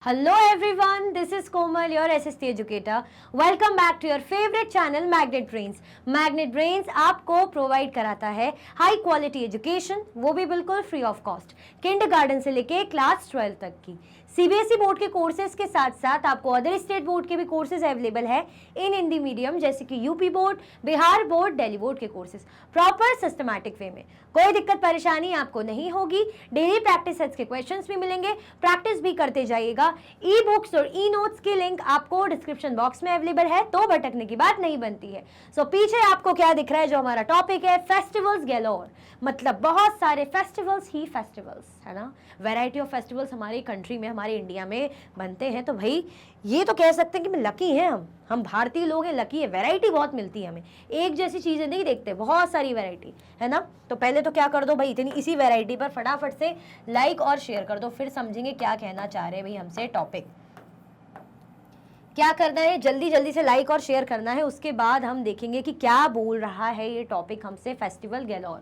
Hello everyone, this is Komal, your SST educator. Welcome back to your favorite channel Magnet Brains. Magnet Brains आपको provide कराता है high quality education, वो भी बिल्कुल free of cost, kindergarten से लेके class 12 तक की। सीबीएसई बोर्ड के कोर्सेज के साथ साथ आपको अदर स्टेट बोर्ड के भी कोर्सेज अवेलेबल है इन हिंदी मीडियम, जैसे कि UP board, Bihar board, Delhi board के कोर्सेज प्रॉपर सिस्टमैटिक वे में। कोई दिक्कत परेशानी आपको नहीं होगी। डेली प्रैक्टिस सेट्स के क्वेश्चंस भी मिलेंगे, प्रैक्टिस भी करते जाइएगा। ई बुक्स और ई नोट्स की लिंक आपको डिस्क्रिप्शन बॉक्स में अवेलेबल है, तो भटकने की बात नहीं बनती है। सो पीछे आपको क्या दिख रहा है, जो हमारा टॉपिक है फेस्टिवल्स गैलोर, मतलब बहुत सारे फेस्टिवल्स ही फेस्टिवल्स, है ना। वैरायटी ऑफ फेस्टिवल्स हमारी कंट्री में, हमारे इंडिया में बनते हैं। तो भाई ये तो कह सकते हैं कि लकी हैं हम भारतीय लोग हैं, लकी है। वैरायटी बहुत मिलती है हमें, एक जैसी चीजें नहीं देखते, बहुत सारी वैरायटी है ना। तो पहले तो क्या कर दो भाई, इतनी इसी वैरायटी पर फटाफट से लाइक और शेयर कर दो, फिर समझेंगे क्या कहना चाह रहे हैं भाई हमसे। टॉपिक क्या करना है, जल्दी जल्दी से लाइक और शेयर करना है, उसके बाद हम देखेंगे कि क्या बोल रहा है ये टॉपिक हमसे। Festival galore,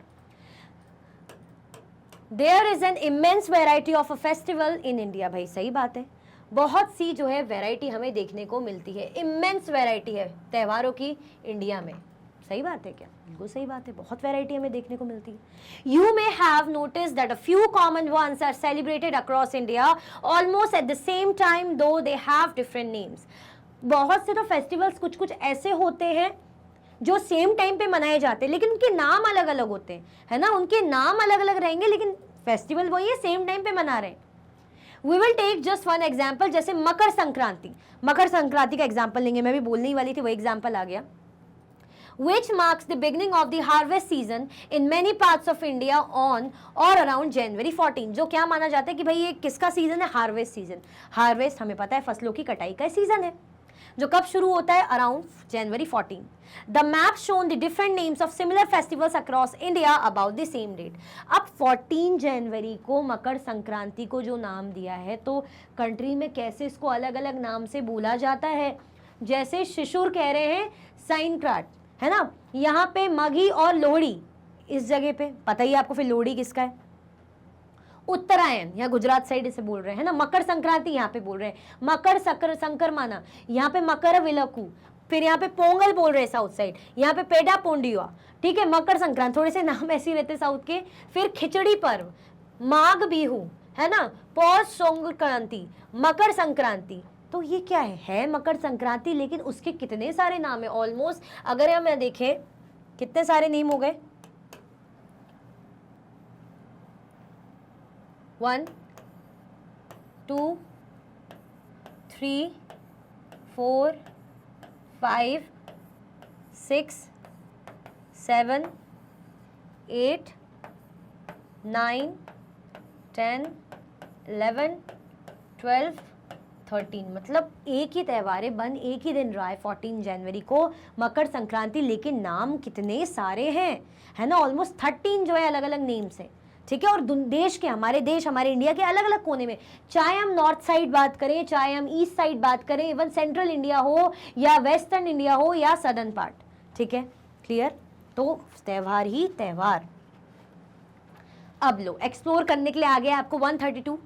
there is an immense variety of a festival in India. भाई सही बात है, बहुत सी जो है वैरायटी हमें देखने को मिलती है, इमेंस वैरायटी है त्योहारों की इंडिया में। सही बात है क्या? बिल्कुल सही बात है, बहुत वैरायटी हमें देखने को मिलती है। You may have notice that a few common ones are celebrated across India almost at the same time, though they have different names. बहुत से तो फेस्टिवल्स कुछ कुछ ऐसे होते हैं जो सेम टाइम पे मनाए जाते हैं, लेकिन उनके नाम अलग अलग होते हैं, है ना। उनके नाम अलग अलग रहेंगे, लेकिन फेस्टिवल वही है, सेम टाइम पे मना रहे हैं। We will take just one example, जैसे मकर संक्रांति। मकर संक्रांति का एग्जाम्पल लेंगे, मैं भी बोलने ही वाली थी, वही एग्जाम्पल आ गया। Which marks the beginning of the harvest season in many parts of India on or around January 14। जो क्या माना जाता है कि भाई ये किसका सीजन है? Harvest season. हार्वेस्ट हमें पता है फसलों की कटाई का सीजन है, जो कब शुरू होता है? Around January 14। The map shown the different names of similar festivals across India about the same date। अब 14 जनवरी को मकर संक्रांति को जो नाम दिया है, तो कंट्री में कैसे इसको अलग अलग नाम से बोला जाता है। जैसे शिशुर कह रहे हैं साइनक्राट, है ना। यहाँ पे मघी और लोहड़ी, इस जगह पे पता ही आपको फिर लोहड़ी किसका है। उत्तरायण या गुजरात साइड इसे बोल रहे हैं ना। मकर संक्रांति यहाँ पे बोल रहे हैं, मकर संक्रमाना, यहाँ पे मकर विलकू, फिर यहाँ पे पोंगल बोल रहे हैं साउथ साइड, यहाँ पे पेडा पोंडिया, ठीक है। मकर संक्रांति, थोड़े से नाम ऐसे ही रहते साउथ के। फिर खिचड़ी पर्व, माघ बिहू, है ना, पौष संक्रांति, मकर संक्रांति। तो ये क्या है मकर संक्रांति, लेकिन उसके कितने सारे नाम है। ऑलमोस्ट अगर हम देखें कितने सारे नेम हो गए, 1 2 3 4 5 6 7 8 9 10 11 12 13, मतलब एक ही त्यौहार है, बन एक ही दिन रहा है 14 जनवरी को मकर संक्रांति, लेकिन नाम कितने सारे हैं, है ना। ऑलमोस्ट 13 जो है अलग अलग नेम्स हैं, ठीक है। और देश के, हमारे इंडिया के अलग अलग कोने में, चाहे हम नॉर्थ साइड बात करें, चाहे हम ईस्ट साइड बात करें, इवन सेंट्रल इंडिया हो या वेस्टर्न इंडिया हो या सदर्न पार्ट, ठीक है। क्लियर? तो त्यौहार ही त्यौहार। अब लो एक्सप्लोर करने के लिए आ गया आपको 132।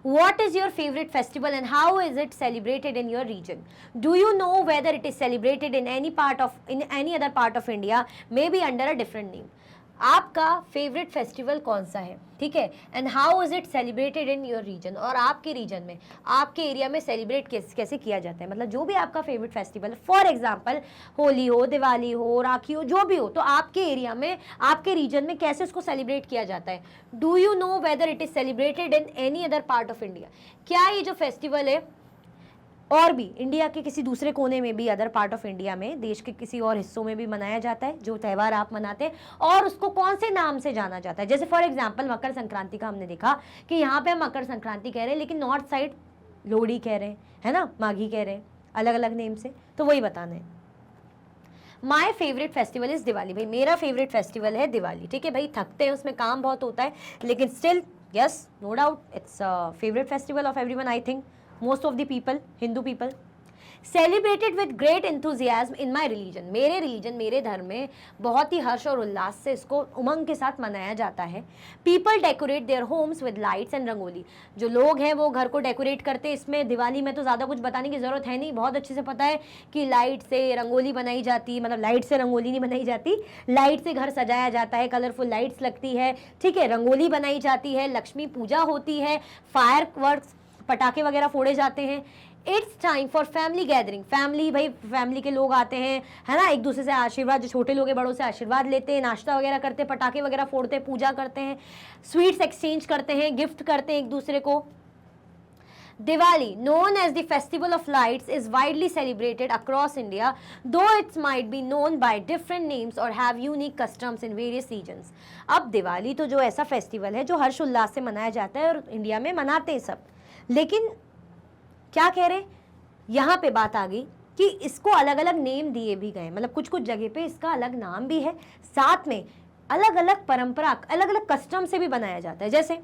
What is your favorite festival and how is it celebrated in your region? Do you know whether it is celebrated in any other part of India, maybe under a different name? आपका favourite festival कौन सा है, ठीक है। And how is it celebrated in your region, और आपके reason में, आपके एरिया में सेलिब्रेट कैसे किया जाता है। मतलब जो भी आपका favourite festival, for example Holi हो, दिवाली हो, राखी हो, जो भी हो, तो आपके एरिया में, आपके रीजन में कैसे उसको सेलिब्रेट किया जाता है। Do you know whether it is celebrated in any other part of India? क्या ये जो फेस्टिवल है और भी इंडिया के किसी दूसरे कोने में भी, अदर पार्ट ऑफ इंडिया में, देश के किसी और हिस्सों में भी मनाया जाता है, जो त्यौहार आप मनाते हैं, और उसको कौन से नाम से जाना जाता है। जैसे फॉर एग्जांपल मकर संक्रांति का हमने देखा कि यहाँ पे हम मकर संक्रांति कह रहे हैं, लेकिन नॉर्थ साइड लोहड़ी कह रहे हैं, है ना, माघी कह रहे हैं, अलग अलग नेम से। तो वही बताना है। My favourite festival is Diwali. भाई मेरा फेवरेट फेस्टिवल है दिवाली, ठीक है। भाई थकते हैं, उसमें काम बहुत होता है, लेकिन still yes, no doubt, it's favourite festival of everyone, I think most of the people, Hindu people. Celebrated with great enthusiasm in my religion, मेरे रिलीजन, मेरे धर्म में बहुत ही हर्ष और उल्लास से इसको उमंग के साथ मनाया जाता है। People decorate their homes with lights and rangoli, जो लोग हैं वो घर को डेकोरेट करते हैं। इसमें दिवाली में तो ज़्यादा कुछ बताने की ज़रूरत है नहीं, बहुत अच्छे से पता है कि लाइट से रंगोली बनाई जाती, मतलब लाइट से रंगोली नहीं बनाई जाती, लाइट से घर सजाया जाता है, कलरफुल लाइट्स लगती है, ठीक है, रंगोली बनाई जाती है, लक्ष्मी पूजा होती है, फायर वर्क्स, पटाखे वगैरह फोड़े जाते हैं। It's time for family gathering, family, भाई फैमिली के लोग आते हैं, है ना, एक दूसरे से आशीर्वाद, जो छोटे लोग हैं बड़ों से आशीर्वाद लेते हैं, नाश्ता वगैरह करते हैं, पटाखे वगैरह फोड़ते हैं, पूजा करते हैं, स्वीट्स एक्सचेंज करते हैं, गिफ्ट करते हैं एक दूसरे को। Diwali, known as the festival of lights, is widely celebrated across India, though it might be known by different names or have unique customs in various regions. अब दिवाली तो जो ऐसा फेस्टिवल है जो हर्ष उल्लास से मनाया जाता है और इंडिया में मनाते हैं सब, लेकिन क्या कह रहे, यहाँ पे बात आ गई कि इसको अलग अलग नेम दिए भी गए, मतलब कुछ कुछ जगह पे इसका अलग नाम भी है, साथ में अलग अलग परंपरा, अलग अलग कस्टम से भी बनाया जाता है। जैसे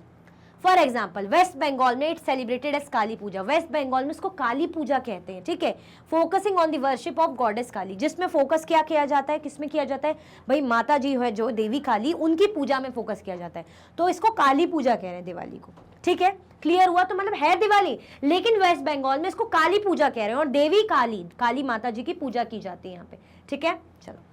फॉर एग्जाम्पल वेस्ट बंगाल में it's celebrated as Kali Puja, West Bengal में इसको काली पूजा कहते हैं, ठीक है, focusing on the worship of goddess Kali, जिसमें फोकस क्या किया जाता है, किसमें किया जाता है, भाई माता जी है जो देवी काली, उनकी पूजा में फोकस किया जाता है, तो इसको काली पूजा कह रहे हैं दिवाली को, ठीक है, क्लियर हुआ। तो मतलब है दिवाली, लेकिन वेस्ट बंगाल में इसको काली पूजा कह रहे हैं और देवी काली, काली माता जी की पूजा की जाती है यहाँ पे, ठीक है। चलो,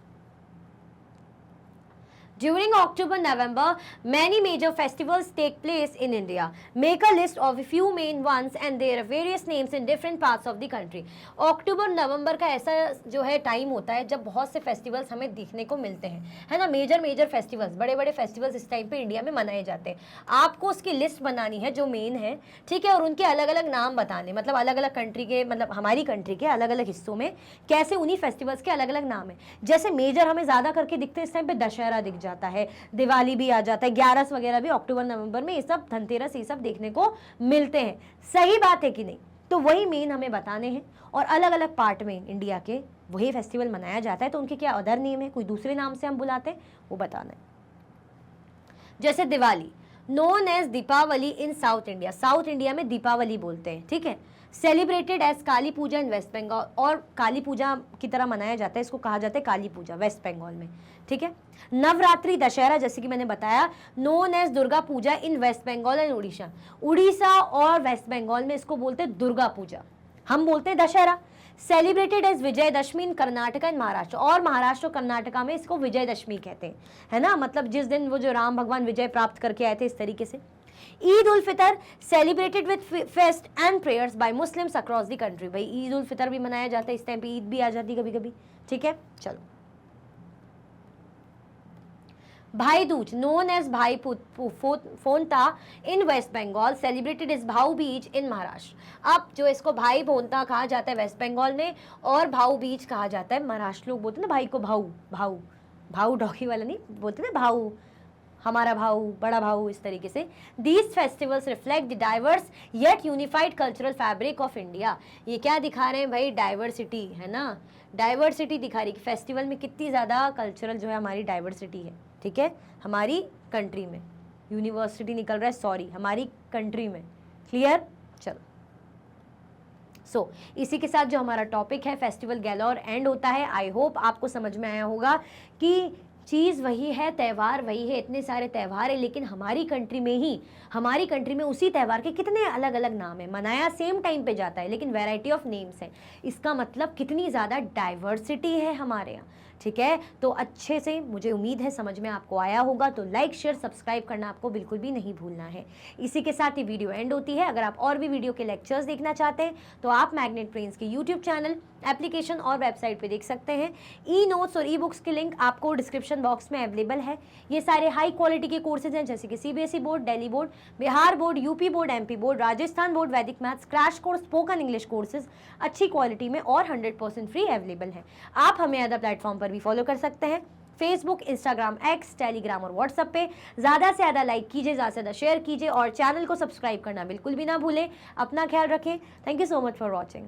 During October-November, many major festivals take place in India. Make a list of a few main ones and there are various names in different parts of the country. अक्टूबर नवंबर का ऐसा जो है टाइम होता है जब बहुत से फेस्टिवल्स हमें देखने को मिलते हैं, है ना, मेजर फेस्टिवल्स, बड़े बड़े फेस्टिवल्स इस टाइम पे इंडिया में मनाए जाते हैं। आपको उसकी लिस्ट बनानी है जो मेन है, ठीक है, और उनके अलग अलग नाम बताने, मतलब अलग अलग कंट्री के, मतलब हमारी कंट्री के अलग अलग हिस्सों में कैसे उन्हीं फेस्टिवल्स के अलग अलग नाम है। जैसे मेजर हमें ज़्यादा करके दिखते हैं इस टाइम पे दशहरा दिख जाता है, दिवाली भी आ जाता है, 11 वगैरह भी अक्टूबर नवंबर में, ये सब धनतेरस, ये सब देखने को मिलते हैं। सही बात है कि नहीं? तो वही मेन हमें बताने हैं और अलग अलग पार्ट में इंडिया के वही फेस्टिवल मनाया जाता है, तो उनके क्या अदर नेम है, कोई दूसरे नाम से हम बुलाते हैं, वो बताना है। जैसे दिवाली, नोन एज दीपावली इन साउथ इंडिया, साउथ इंडिया में दीपावली बोलते हैं, ठीक है। Celebrated as Kali Puja in West Bengal, और काली पूजा की तरह मनाया जाता है, इसको कहा जाता है काली पूजा वेस्ट बंगाल में, ठीक है। नवरात्रि, दशहरा, जैसे कि मैंने बताया, known as Durga Puja in West Bengal and Orissa, Orissa और वेस्ट बंगाल में इसको बोलते हैं दुर्गा पूजा, हम बोलते हैं Dussehra. Celebrated as Vijayadashami in Karnataka and Maharashtra, और महाराष्ट्र और कर्नाटका में इसको विजयदशमी कहते हैं, है ना, मतलब जिस दिन वो जो राम भगवान विजय प्राप्त करके आए थे, इस तरीके से। Eid ul Fitr, celebrated with feast and prayers by Muslims across the country, भाई ईद उल फितर भी मनाया जाता है, इस टाइम पे ईद भी आ जाती है कभी कभी, ठीक है। चलो, भाई दूज, नोन एज भाई फोनता इन वेस्ट बंगाल, सेलिब्रेटेड इज भाऊ बीज इन महाराष्ट्र। अब जो इसको भाई फोनता कहा जाता है वेस्ट बंगाल में, और भाऊ बीज कहा जाता है महाराष्ट्र, लोग बोलते हैं ना भाई को भाऊ, भाऊ भाऊ डॉगी वाला नहीं बोलते ना, भाऊ हमारा भाऊ, बड़ा भाऊ, इस तरीके से। These festivals reflect the diverse yet unified cultural fabric of India, ये क्या दिखा रहे हैं भाई, डाइवर्सिटी, है ना, डाइवर्सिटी दिखा रही है, फेस्टिवल में कितनी ज़्यादा कल्चरल जो है हमारी डाइवर्सिटी है, ठीक है, हमारी कंट्री में, यूनिवर्सिटी निकल रहा है, सॉरी, हमारी कंट्री में, क्लियर। चलो, सो इसी के साथ जो हमारा टॉपिक है फेस्टिवल गैलोर एंड होता है। आई होप आपको समझ में आया होगा कि चीज़ वही है, त्यौहार वही है, इतने सारे त्यौहार है, लेकिन हमारी कंट्री में ही, हमारी कंट्री में उसी त्यौहार के कितने अलग अलग नाम है, मनाया सेम टाइम पे जाता है, लेकिन वैरायटी ऑफ नेम्स है। इसका मतलब कितनी ज़्यादा डाइवर्सिटी है हमारे यहाँ, ठीक है। तो अच्छे से, मुझे उम्मीद है समझ में आपको आया होगा, तो लाइक शेयर सब्सक्राइब करना आपको बिल्कुल भी नहीं भूलना है। इसी के साथ ही वीडियो एंड होती है। अगर आप और भी वीडियो के लेक्चर्स देखना चाहते हैं तो आप मैग्नेट ब्रेन्स के यूट्यूब चैनल, एप्लीकेशन और वेबसाइट पे देख सकते हैं। ई नोट्स और ई बुक्स की लिंक आपको डिस्क्रिप्शन बॉक्स में अवेलेबल है। ये सारे हाई क्वालिटी के कोर्सेज हैं, जैसे कि CBSE board, Delhi board, Bihar board, UP board, MP board, Rajasthan board, Vedic maths, crash course, spoken English courses अच्छी क्वालिटी में और 100% फ्री अवेलेबल है। आप हमें अदर प्लेटफॉर्म पर भी फॉलो कर सकते हैं, फेसबुक, इंस्टाग्राम, एक्स, टेलीग्राम और व्हाट्सएप पे। ज़्यादा से ज़्यादा लाइक कीजिए, ज़्यादा से ज़्यादा शेयर कीजिए और चैनल को सब्सक्राइब करना बिल्कुल भी ना भूलें। अपना ख्याल रखें। Thank you so much for watching.